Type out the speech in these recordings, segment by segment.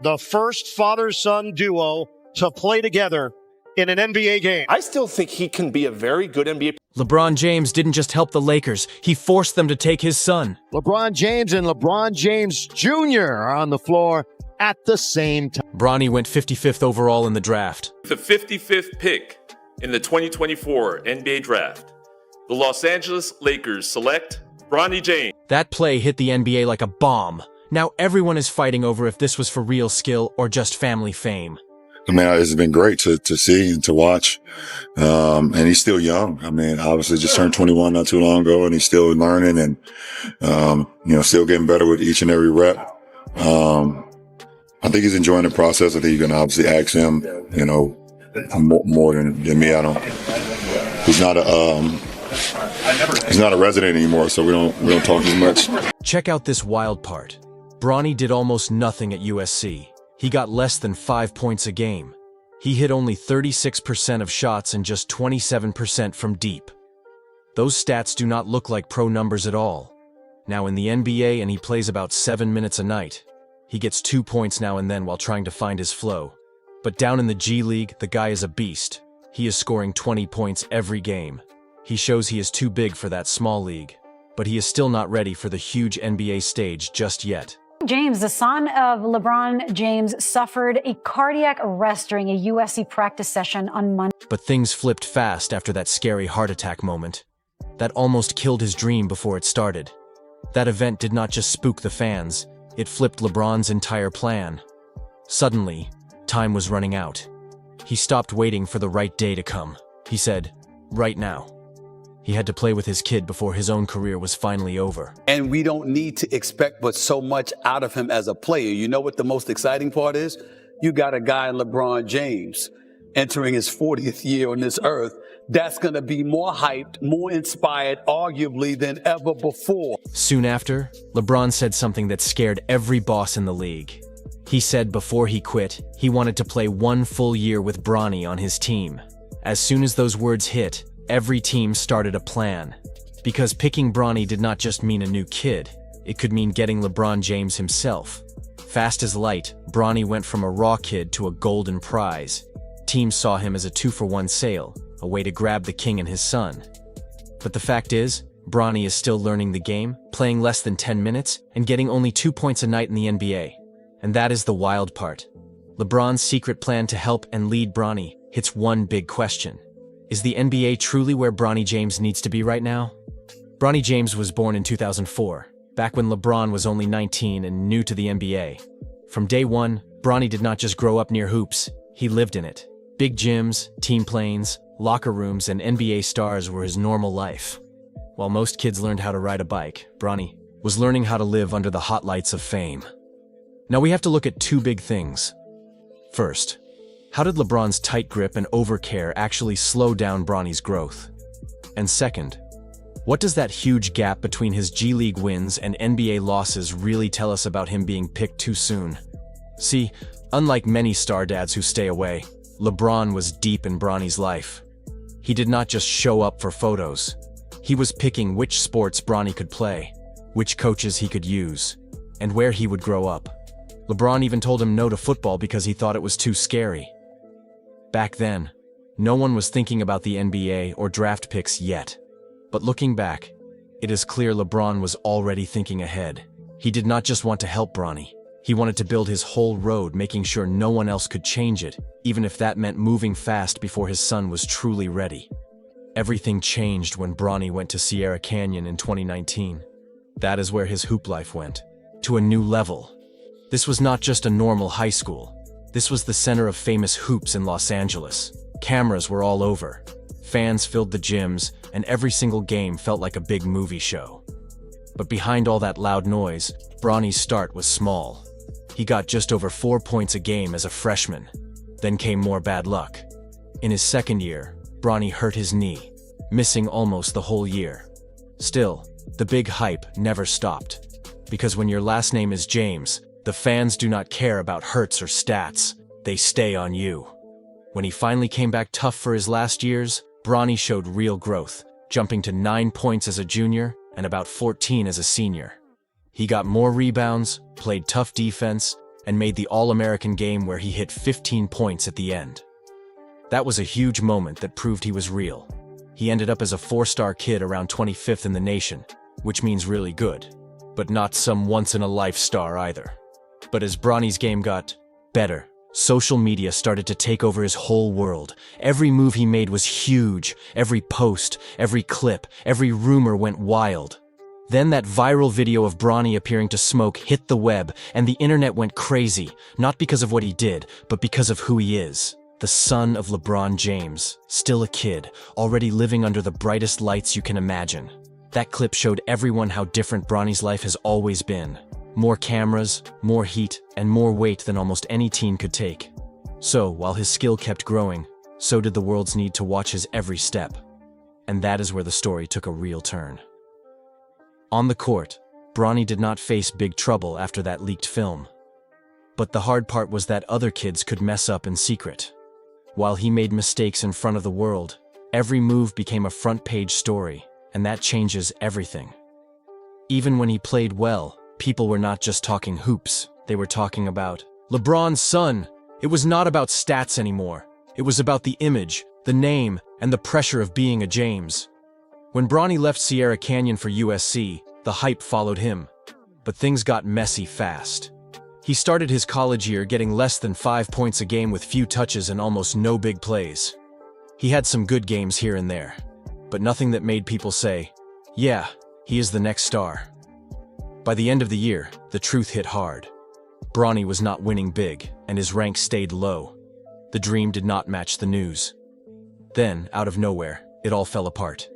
the first father-son duo to play together in an NBA game. I still think he can be a very good NBA. LeBron James didn't just help the Lakers, he forced them to take his son. LeBron James and LeBron James Jr. are on the floor at the same time. Bronny went 55th overall in the draft. The 55th pick in the 2024 NBA Draft, the Los Angeles Lakers select Bronny James. That play hit the NBA like a bomb. Now everyone is fighting over if this was for real skill or just family fame. I mean, it's been great to see and to watch. And he's still young. I mean, obviously just turned 21 not too long ago, and he's still learning and, still getting better with each and every rep. I think he's enjoying the process. I think you can obviously ask him, more than me. He's not a resident anymore, so we don't talk as much. Check out this wild part. Bronny did almost nothing at USC. He got less than 5 points a game. He hit only 36% of shots and just 27% from deep. Those stats do not look like pro numbers at all. Now in the NBA, and he plays about 7 minutes a night. He gets 2 points now and then while trying to find his flow. But down in the G League, the guy is a beast. He is scoring 20 points every game. He shows he is too big for that small league. But he is still not ready for the huge NBA stage just yet. James, the son of LeBron James, suffered a cardiac arrest during a USC practice session on Monday. But things flipped fast after that scary heart attack moment. That almost killed his dream before it started. That event did not just spook the fans, it flipped LeBron's entire plan. Suddenly, time was running out. He stopped waiting for the right day to come. He said, right now. He had to play with his kid before his own career was finally over. And we don't need to expect but so much out of him as a player. You know what the most exciting part is? You got a guy, LeBron James, entering his 40th year on this earth. That's going to be more hyped, more inspired, arguably, than ever before. Soon after, LeBron said something that scared every boss in the league. He said before he quit, he wanted to play 1 full year with Bronny on his team. As soon as those words hit, every team started a plan. Because picking Bronny did not just mean a new kid, it could mean getting LeBron James himself. Fast as light, Bronny went from a raw kid to a golden prize. Teams saw him as a 2-for-1 sale, a way to grab the king and his son. But the fact is, Bronny is still learning the game, playing less than 10 minutes, and getting only 2 points a night in the NBA. And that is the wild part. LeBron's secret plan to help and lead Bronny hits one big question. Is the NBA truly where Bronny James needs to be right now? Bronny James was born in 2004, back when LeBron was only 19 and new to the NBA. From day one, Bronny did not just grow up near hoops, he lived in it. Big gyms, team planes, locker rooms, and NBA stars were his normal life. While most kids learned how to ride a bike, Bronny was learning how to live under the hot lights of fame. Now we have to look at 2 big things. First, how did LeBron's tight grip and overcare actually slow down Bronny's growth? And second, what does that huge gap between his G League wins and NBA losses really tell us about him being picked too soon? See, unlike many star dads who stay away, LeBron was deep in Bronny's life. He did not just show up for photos. He was picking which sports Bronny could play, which coaches he could use, and where he would grow up. LeBron even told him no to football because he thought it was too scary. Back then, no one was thinking about the NBA or draft picks yet. But looking back, it is clear LeBron was already thinking ahead. He did not just want to help Bronny. He wanted to build his whole road, making sure no one else could change it, even if that meant moving fast before his son was truly ready. Everything changed when Bronny went to Sierra Canyon in 2019. That is where his hoop life went, to a new level. This was not just a normal high school. This was the center of famous hoops in Los Angeles. Cameras were all over. Fans filled the gyms, and every single game felt like a big movie show. But behind all that loud noise, Bronny's start was small. He got just over 4 points a game as a freshman. Then came more bad luck. In his second year, Bronny hurt his knee, missing almost the whole year. Still, the big hype never stopped. Because when your last name is James, the fans do not care about hurts or stats. They stay on you. When he finally came back tough for his last years, Bronny showed real growth, jumping to 9 points as a junior and about 14 as a senior. He got more rebounds, played tough defense, and made the All-American game where he hit 15 points at the end. That was a huge moment that proved he was real. He ended up as a 4-star kid around 25th in the nation, which means really good, but not some once-in-a-life star either. But as Bronny's game got better, social media started to take over his whole world. Every move he made was huge. Every post, every clip, every rumor went wild. Then that viral video of Bronny appearing to smoke hit the web, and the internet went crazy, not because of what he did, but because of who he is. The son of LeBron James, still a kid, already living under the brightest lights you can imagine. That clip showed everyone how different Bronny's life has always been. More cameras, more heat, and more weight than almost any teen could take. So, while his skill kept growing, so did the world's need to watch his every step. And that is where the story took a real turn. On the court, Bronny did not face big trouble after that leaked film. But the hard part was that other kids could mess up in secret. While he made mistakes in front of the world, every move became a front-page story, and that changes everything. Even when he played well, people were not just talking hoops, they were talking about LeBron's son. It was not about stats anymore. It was about the image, the name, and the pressure of being a James. When Bronny left Sierra Canyon for USC, the hype followed him. But things got messy fast. He started his college year getting less than 5 points a game with few touches and almost no big plays. He had some good games here and there, but nothing that made people say, yeah, he is the next star. By the end of the year, the truth hit hard. Bronny was not winning big, and his rank stayed low. The dream did not match the news. Then, out of nowhere, it all fell apart.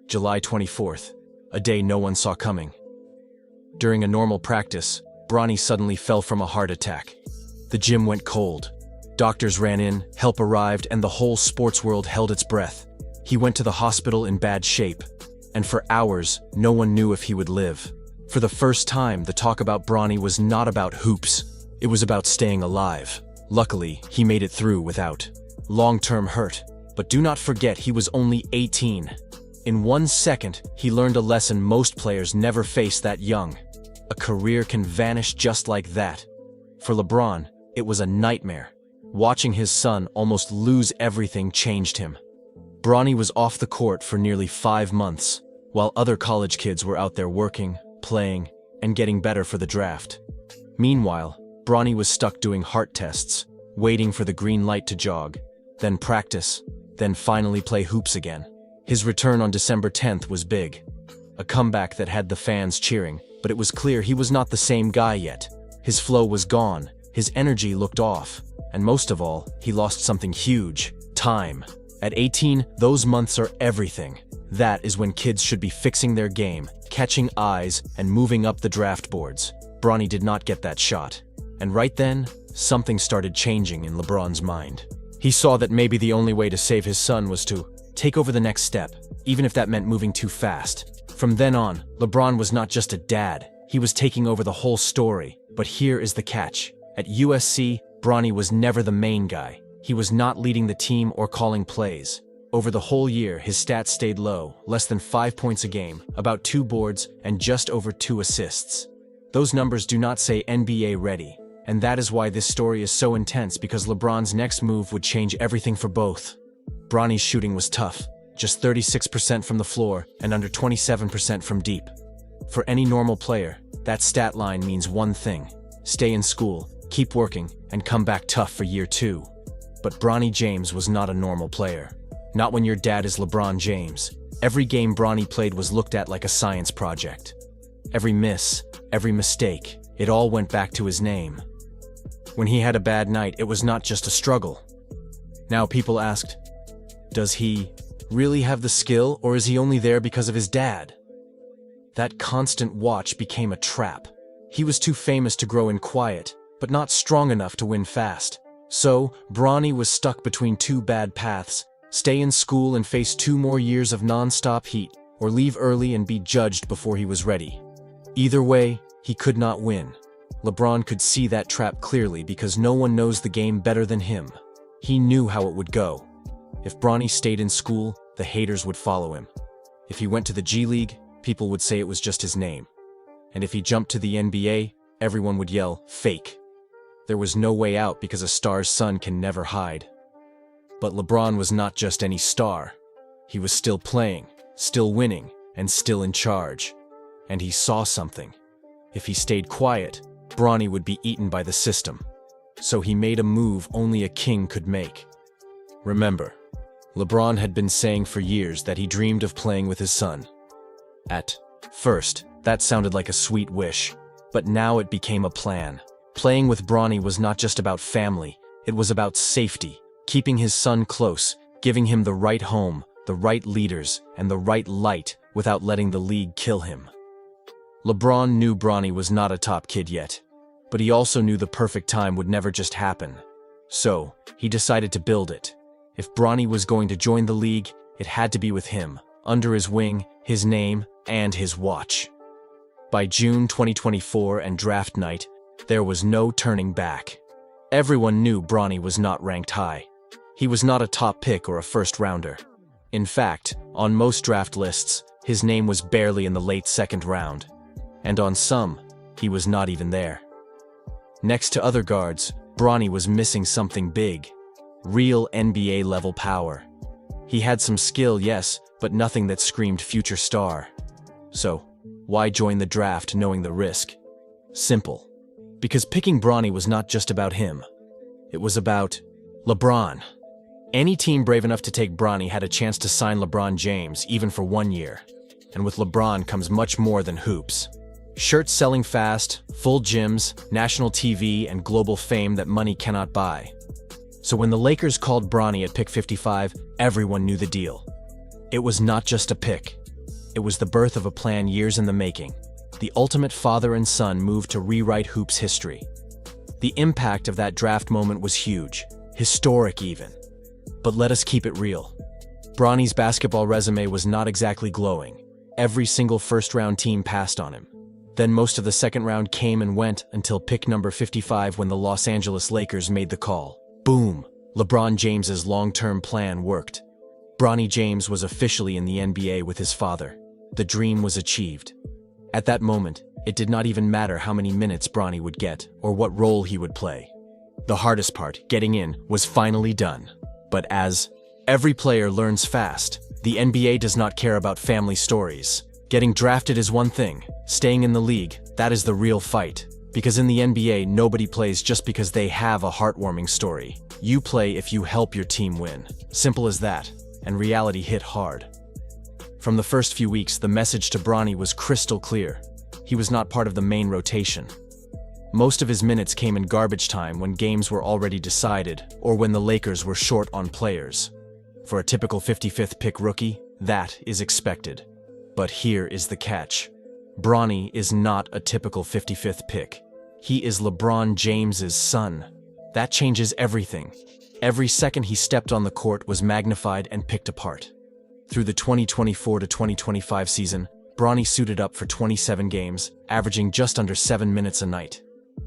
July 24th, a day no one saw coming. During a normal practice, Bronny suddenly fell from a heart attack. The gym went cold. Doctors ran in, help arrived, and the whole sports world held its breath. He went to the hospital in bad shape, and for hours, no one knew if he would live. For the first time, the talk about Bronny was not about hoops. It was about staying alive. Luckily, he made it through without long-term hurt. But do not forget, he was only 18. In 1 second, he learned a lesson most players never face that young. A career can vanish just like that. For LeBron, it was a nightmare. Watching his son almost lose everything changed him. Bronny was off the court for nearly 5 months, while other college kids were out there working, playing, and getting better for the draft. Meanwhile, Bronny was stuck doing heart tests, waiting for the green light to jog, then practice, then finally play hoops again. His return on December 10th was big. A comeback that had the fans cheering, but it was clear he was not the same guy yet. His flow was gone, his energy looked off, and most of all, he lost something huge: time. At 18, those months are everything. That is when kids should be fixing their game, catching eyes, and moving up the draft boards. Bronny did not get that shot. And right then, something started changing in LeBron's mind. He saw that maybe the only way to save his son was to take over the next step, even if that meant moving too fast. From then on, LeBron was not just a dad, he was taking over the whole story. But here is the catch. At USC, Bronny was never the main guy. He was not leading the team or calling plays. Over the whole year, his stats stayed low, less than 5 points a game, about 2 boards, and just over 2 assists. Those numbers do not say NBA ready. And that is why this story is so intense, because LeBron's next move would change everything for both. Bronny's shooting was tough, just 36% from the floor and under 27% from deep. For any normal player, that stat line means one thing: stay in school, keep working, and come back tough for year 2. But Bronny James was not a normal player. Not when your dad is LeBron James. Every game Bronny played was looked at like a science project. Every miss, every mistake, it all went back to his name. When he had a bad night, it was not just a struggle. Now people asked, does he really have the skill, or is he only there because of his dad? That constant watch became a trap. He was too famous to grow in quiet, but not strong enough to win fast. So, Bronny was stuck between 2 bad paths: stay in school and face 2 more years of nonstop heat, or leave early and be judged before he was ready. Either way, he could not win. LeBron could see that trap clearly because no one knows the game better than him. He knew how it would go. If Bronny stayed in school, the haters would follow him. If he went to the G League, people would say it was just his name. And if he jumped to the NBA, everyone would yell, fake. There was no way out because a star's son can never hide. But LeBron was not just any star. He was still playing, still winning, and still in charge. And he saw something. If he stayed quiet, Bronny would be eaten by the system. So he made a move only a king could make. Remember, LeBron had been saying for years that he dreamed of playing with his son. At first, that sounded like a sweet wish, but now it became a plan. Playing with Bronny was not just about family, it was about safety, keeping his son close, giving him the right home, the right leaders, and the right light without letting the league kill him. LeBron knew Bronny was not a top kid yet, but he also knew the perfect time would never just happen. So, he decided to build it. If Bronny was going to join the league, it had to be with him, under his wing, his name, and his watch. By June 2024 and draft night, there was no turning back. Everyone knew Bronny was not ranked high. He was not a top pick or a first-rounder. In fact, on most draft lists, his name was barely in the late second round. And on some, he was not even there. Next to other guards, Bronny was missing something big. Real NBA-level power. He had some skill, yes, but nothing that screamed future star. So, why join the draft knowing the risk? Simple. Because picking Bronny was not just about him. It was about LeBron. Any team brave enough to take Bronny had a chance to sign LeBron James, even for 1 year. And with LeBron comes much more than hoops. Shirts selling fast, full gyms, national TV, and global fame that money cannot buy. So when the Lakers called Bronny at pick 55, everyone knew the deal. It was not just a pick. It was the birth of a plan years in the making. The ultimate father and son move to rewrite hoops history. The impact of that draft moment was huge, historic even. But let us keep it real. Bronny's basketball resume was not exactly glowing. Every single first-round team passed on him. Then most of the second round came and went until pick number 55 when the Los Angeles Lakers made the call. Boom! LeBron James's long-term plan worked. Bronny James was officially in the NBA with his father. The dream was achieved. At that moment, it did not even matter how many minutes Bronny would get or what role he would play. The hardest part, getting in, was finally done. But as every player learns fast, the NBA does not care about family stories. Getting drafted is one thing. Staying in the league, that is the real fight. Because in the NBA, nobody plays just because they have a heartwarming story. You play if you help your team win. Simple as that. And reality hit hard. From the first few weeks, the message to Bronny was crystal clear. He was not part of the main rotation. Most of his minutes came in garbage time when games were already decided or when the Lakers were short on players. For a typical 55th pick rookie, that is expected. But here is the catch. Bronny is not a typical 55th pick. He is LeBron James's son. That changes everything. Every second he stepped on the court was magnified and picked apart. Through the 2024 to 2025 season, Bronny suited up for 27 games, averaging just under 7 minutes a night.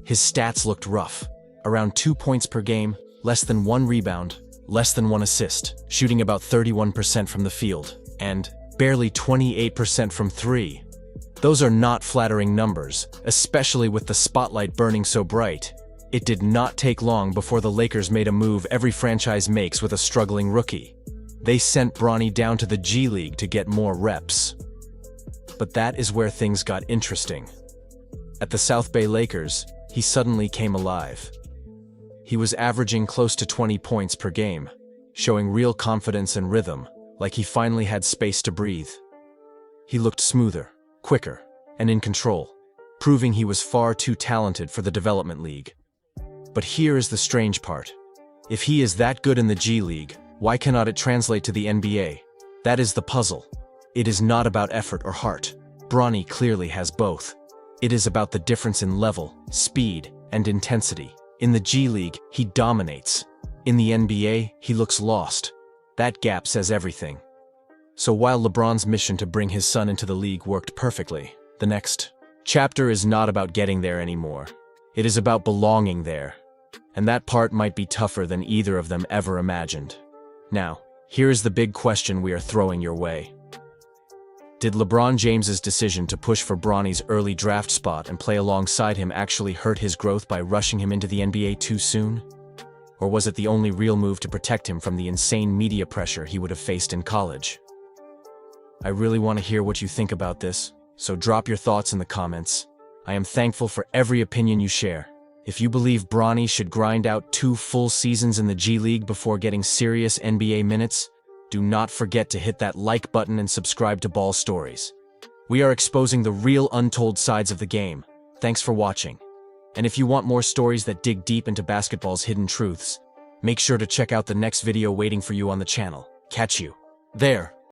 His stats looked rough. Around 2 points per game, less than 1 rebound, less than 1 assist, shooting about 31% from the field, and barely 28% from 3. Those are not flattering numbers, especially with the spotlight burning so bright. It did not take long before the Lakers made a move every franchise makes with a struggling rookie. They sent Bronny down to the G League to get more reps. But that is where things got interesting. At the South Bay Lakers, he suddenly came alive. He was averaging close to 20 points per game, showing real confidence and rhythm, like he finally had space to breathe. He looked smoother, quicker, and in control, proving he was far too talented for the development league. But here is the strange part. If he is that good in the G League, why cannot it translate to the NBA? That is the puzzle. It is not about effort or heart. Bronny clearly has both. It is about the difference in level, speed, and intensity. In the G League, he dominates. In the NBA, he looks lost. That gap says everything. So while LeBron's mission to bring his son into the league worked perfectly, the next chapter is not about getting there anymore. It is about belonging there. And that part might be tougher than either of them ever imagined. Now, here is the big question we are throwing your way. Did LeBron James's decision to push for Bronny's early draft spot and play alongside him actually hurt his growth by rushing him into the NBA too soon? Or was it the only real move to protect him from the insane media pressure he would have faced in college? I really want to hear what you think about this, so drop your thoughts in the comments. I am thankful for every opinion you share. If you believe Bronny should grind out 2 full seasons in the G League before getting serious NBA minutes, do not forget to hit that like button and subscribe to Ball Stories. We are exposing the real untold sides of the game. Thanks for watching. And if you want more stories that dig deep into basketball's hidden truths, make sure to check out the next video waiting for you on the channel. Catch you there.